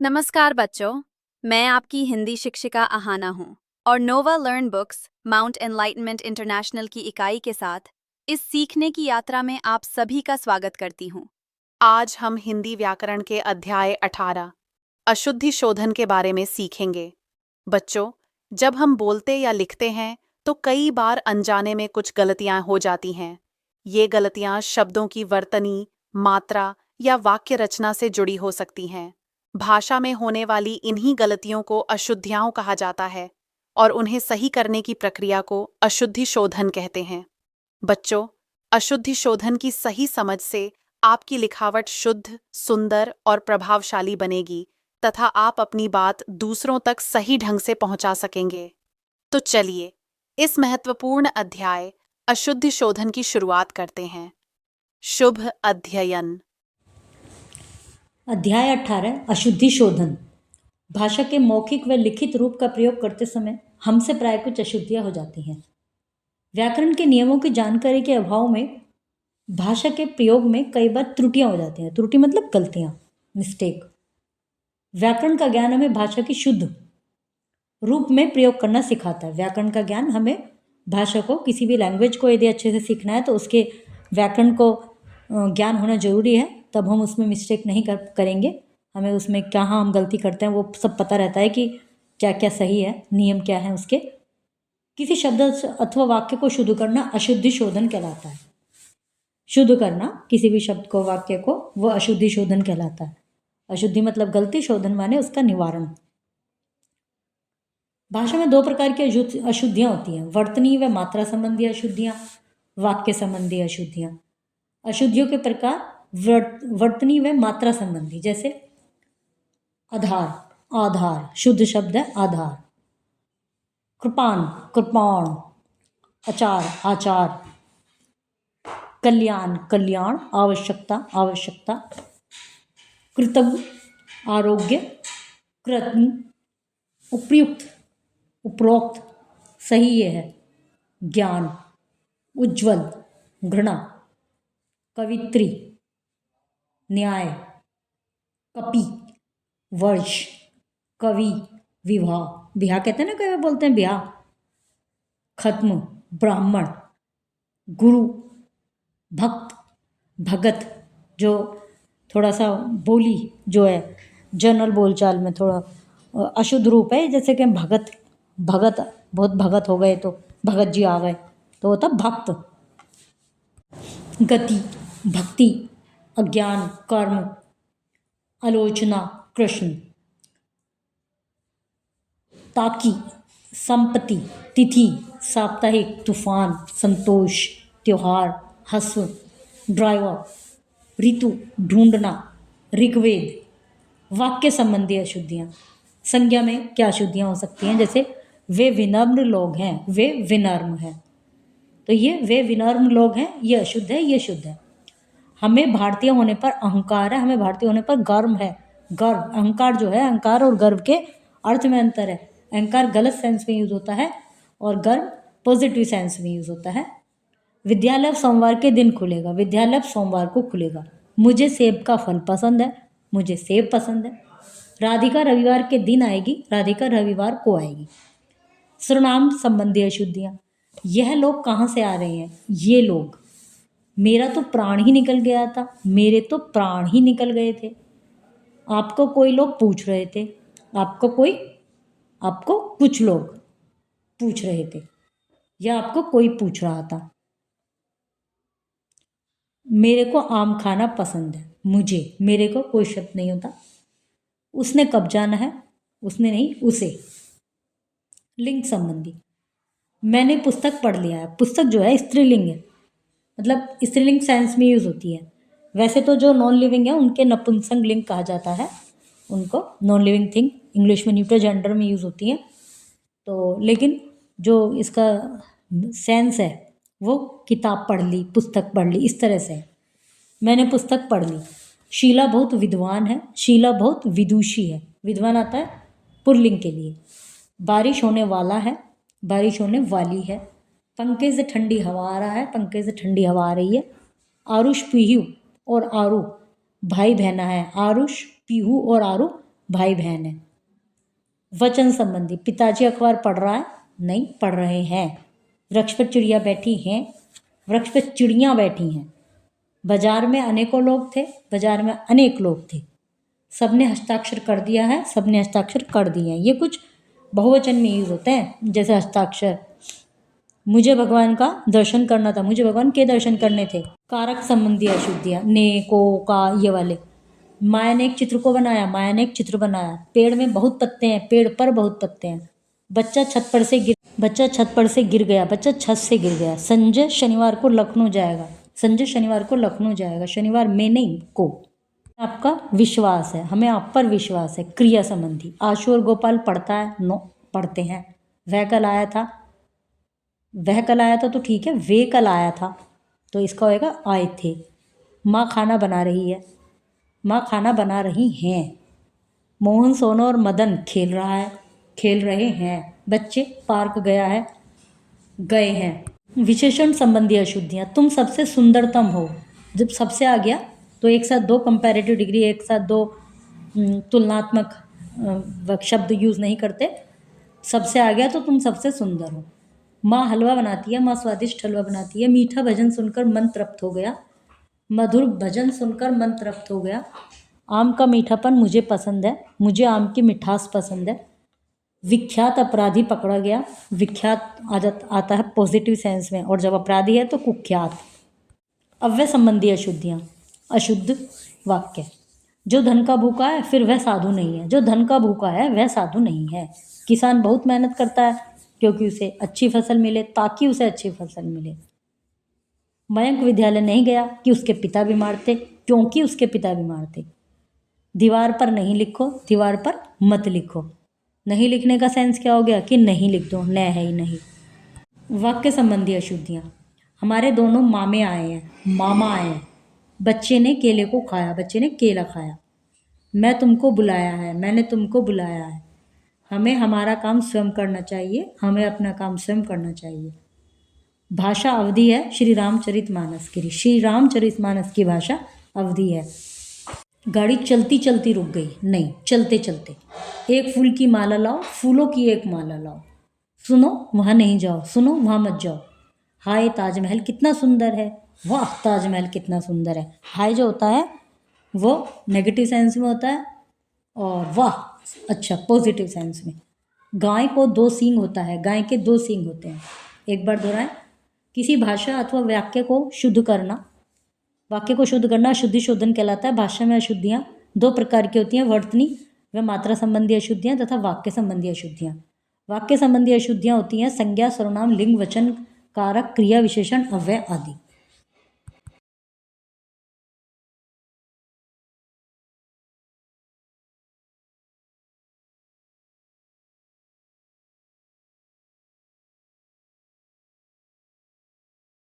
नमस्कार बच्चों, मैं आपकी हिंदी शिक्षिका आहाना हूँ और Nova Learn Books Mount Enlightenment International की इकाई के साथ इस सीखने की यात्रा में आप सभी का स्वागत करती हूँ। आज हम हिंदी व्याकरण के अध्याय 18 अशुद्धि शोधन के बारे में सीखेंगे। बच्चों, जब हम बोलते या लिखते हैं तो कई बार अनजाने में कुछ गलतियां हो जाती हैं। ये गलतियां शब्दों की वर्तनी, मात्रा या वाक्य रचना से जुड़ी हो सकती हैं। भाषा में होने वाली इन्हीं गलतियों को अशुद्धियां कहा जाता है और उन्हें सही करने की प्रक्रिया को अशुद्धि शोधन कहते हैं। बच्चों, अशुद्धि शोधन की सही समझ से आपकी लिखावट शुद्ध, सुंदर और प्रभावशाली बनेगी तथा आप अपनी बात दूसरों तक सही ढंग से पहुंचा सकेंगे। तो चलिए, इस महत्वपूर्ण अध्याय अशुद्धि शोधन की शुरुआत करते हैं। शुभ अध्ययन। अध्याय 18 अशुद्धि शोधन। भाषा के मौखिक व लिखित रूप का प्रयोग करते समय हमसे प्राय कुछ अशुद्धियां हो जाती हैं। व्याकरण के नियमों की जानकारी के अभाव में भाषा के प्रयोग में कई बार त्रुटियां हो जाती हैं। त्रुटि मतलब गलतियां, मिस्टेक। व्याकरण का ज्ञान हमें भाषा की शुद्ध रूप में प्रयोग करना सिखाता है। व्याकरण का ज्ञान हमें भाषा को, किसी भी लैंग्वेज को यदि अच्छे से सीखना है तो उसके व्याकरण को ज्ञान होना जरूरी है, तब हम उसमें मिस्टेक नहीं करेंगे। हमें उसमें कहाँ हम गलती करते हैं वो सब पता रहता है कि क्या क्या सही है, नियम क्या है उसके। किसी शब्द अथवा वाक्य को शुद्ध करना अशुद्धि शोधन कहलाता है। शुद्ध करना किसी भी शब्द को, वाक्य को, वो अशुद्धि शोधन कहलाता है। अशुद्धि मतलब गलती, शोधन माने उसका निवारण। भाषा में दो प्रकार की अशुद्धियां होती हैं, वर्तनी व मात्रा संबंधी अशुद्धियां, वाक्य संबंधी अशुद्धियां। अशुद्धियों के प्रकार वर्तनी व मात्रा संबंधी, जैसे आधार, आधार शुद्ध शब्द है आधार। कृपान, कृपाण। आचार, आचार। कल्याण, कल्याण। आवश्यकता, आवश्यकता। कृतज्ञ, आरोग्य। कृत्न, उपयुक्त, उपरोक्त, सही ये है। ज्ञान, उज्ज्वल, घृणा। कवित्री, न्याय। कपि, वर्ष। कवि, विवाह। ब्याह कहते हैं ना, कई बार बोलते हैं ब्याह। खत्म, ब्राह्मण। गुरु, भक्त, भगत। जो थोड़ा सा बोली जो है जनरल बोलचाल में थोड़ा अशुद्ध रूप है, जैसे कि भगत, भगत, बहुत भगत हो गए तो भगत जी आ गए, तो होता भक्त। गति, भक्ति। अज्ञान, कर्म। आलोचना, कृष्ण। ताकी, संपत्ति। तिथि, साप्ताहिक। तूफान, संतोष। त्योहार, हस्व। ड्राइवर, ऋतु, ढूंढना। ऋग्वेद। वाक्य संबंधी अशुद्धियाँ। संज्ञा में क्या अशुद्धियाँ हो सकती हैं, जैसे वे विनम्र लोग हैं, वे विनम्र हैं, तो ये वे विनम्र लोग हैं, ये अशुद्ध है, ये शुद्ध है। हमें भारतीय होने पर अहंकार है, हमें भारतीय होने पर गर्व है। गर्व, अहंकार जो है, अहंकार और गर्व के अर्थ में अंतर है। अहंकार गलत सेंस में यूज होता है और गर्व पॉजिटिव सेंस में यूज होता है। विद्यालय सोमवार के दिन खुलेगा, विद्यालय सोमवार को खुलेगा। मुझे सेब का फल पसंद है, मुझे सेब पसंद है। राधिका रविवार के दिन आएगी, राधिका रविवार को आएगी। सर्वनाम संबंधी अशुद्धियाँ। यह लोग कहाँ से आ रहे हैं, ये लोग। मेरा तो प्राण ही निकल गया था, मेरे तो प्राण ही निकल गए थे। आपको कोई लोग पूछ रहे थे, आपको कुछ लोग पूछ रहे थे, या आपको कोई पूछ रहा था। मेरे को आम खाना पसंद है, मुझे, मेरे को कोई शब्द नहीं होता। उसने कब जाना है, उसने नहीं, उसे। लिंग संबंधी। मैंने पुस्तक पढ़ लिया है। पुस्तक जो है स्त्रीलिंग है, मतलब स्त्रीलिंग सेंस में यूज होती है। वैसे तो जो नॉन लिविंग है उनके नपुंसक लिंग कहा जाता है, उनको नॉन लिविंग थिंग इंग्लिश में न्यूट्रल जेंडर में यूज होती है। तो लेकिन जो इसका सेंस है वो किताब पढ़ ली, पुस्तक पढ़ ली, इस तरह से। मैंने पुस्तक पढ़ ली। शीला बहुत विद्वान है, शीला बहुत विदुषी है। विद्वान आता है पुल्लिंग के लिए। बारिश होने वाला है, बारिश होने वाली है। पंखे से ठंडी हवा आ रहा है, पंखे से ठंडी हवा आ रही है। आरुष, पीहू और आरु भाई बहना है। आरुष, पीहू और आरु भाई बहन है। वचन संबंधी, पिताजी अखबार पढ़ रहा है, नहीं पढ़ रहे हैं। वृक्ष पर चिड़िया बैठी हैं, वृक्ष पर चिड़ियाँ बैठी हैं। बाजार में अनेकों लोग थे, बाजार में अनेक लोग थे। सबने हस्ताक्षर कर दिया है, सबने हस्ताक्षर कर दिए हैं। ये कुछ बहुवचन में यूज होते हैं, जैसे हस्ताक्षर। मुझे भगवान का दर्शन करना था, मुझे भगवान के दर्शन करने थे। कारक संबंधी अशुद्धियाँ, ने, को, का, ये वाले। माया ने एक चित्र को बनाया, माया ने एक चित्र बनाया। पेड़ में बहुत पत्ते हैं, पेड़ पर बहुत पत्ते हैं। बच्चा छत पर से गिर गया, बच्चा छत से गिर गया। संजय शनिवार को लखनऊ जाएगा, संजय शनिवार को लखनऊ जाएगा। शनिवार में नहीं, को। आपका विश्वास है, हमें आप पर विश्वास है। क्रिया संबंधी, आशु और गोपाल पढ़ता है, नो पढ़ते हैं। वह कल आया था तो ठीक है, वे कल आया था तो इसका होएगा आए थे। माँ खाना बना रही है, माँ खाना बना रही हैं। मोहन, सोनू और मदन खेल रहे हैं। बच्चे पार्क गए हैं। विशेषण संबंधी अशुद्धियाँ, तुम सबसे सुंदरतम हो। जब सबसे आ गया तो एक साथ दो कंपैरेटिव डिग्री, एक साथ दो तुलनात्मक शब्द यूज़ नहीं करते। सबसे आ गया तो तुम सबसे सुंदर हो। माँ हलवा बनाती है, माँ स्वादिष्ट हलवा बनाती है। मीठा भजन सुनकर मन तृप्त हो गया, मधुर भजन सुनकर मन तृप्त हो गया। आम का मीठापन मुझे पसंद है, मुझे आम की मिठास पसंद है। विख्यात अपराधी पकड़ा गया, विख्यात आता है पॉजिटिव सेंस में, और जब अपराधी है तो कुख्यात। अव्यय संबंधी अशुद्धियाँ, अशुद्ध वाक्य। जो धन का भूखा है फिर वह साधु नहीं है, जो धन का भूखा है वह साधु नहीं है। किसान बहुत मेहनत करता है क्योंकि उसे अच्छी फसल मिले, ताकि उसे अच्छी फसल मिले। मयंक विद्यालय नहीं गया कि उसके पिता बीमार थे, क्योंकि उसके पिता बीमार थे। दीवार पर नहीं लिखो, दीवार पर मत लिखो। नहीं लिखने का सेंस क्या हो गया कि नहीं लिख दो, न है ही नहीं। वाक्य संबंधी अशुद्धियाँ, हमारे दोनों मामा आए हैं। बच्चे ने केले को खाया, बच्चे ने केला खाया। मैं तुमको बुलाया है, मैंने तुमको बुलाया है। हमें हमारा काम स्वयं करना चाहिए, हमें अपना काम स्वयं करना चाहिए। भाषा अवधि है श्री रामचरितमानस की, श्री रामचरितमानस की भाषा अवधि है। गाड़ी चलती चलती रुक गई, नहीं चलते चलते। एक फूल की माला लाओ, फूलों की एक माला लाओ। सुनो वहाँ नहीं जाओ, सुनो वहाँ मत जाओ। हाय ताजमहल कितना सुंदर है, वाह ताजमहल कितना सुंदर है। हाय जो होता है वो नेगेटिव सेंस में होता है, और वाह अच्छा पॉजिटिव सेंस में। गाय को दो सींग होता है, गाय के दो सींग होते हैं। एक बार दोहराएं। किसी भाषा अथवा वाक्य को शुद्ध करना, वाक्य को शुद्ध करना शुद्धि शोधन कहलाता है। भाषा में अशुद्धियाँ दो प्रकार की होती हैं, वर्तनी व मात्रा संबंधी अशुद्धियाँ तथा वाक्य संबंधी अशुद्धियाँ। वाक्य संबंधी अशुद्धियाँ होती हैं संज्ञा, सर्वनाम, लिंग, वचन, कारक, क्रिया, विशेषण, अव्यय आदि।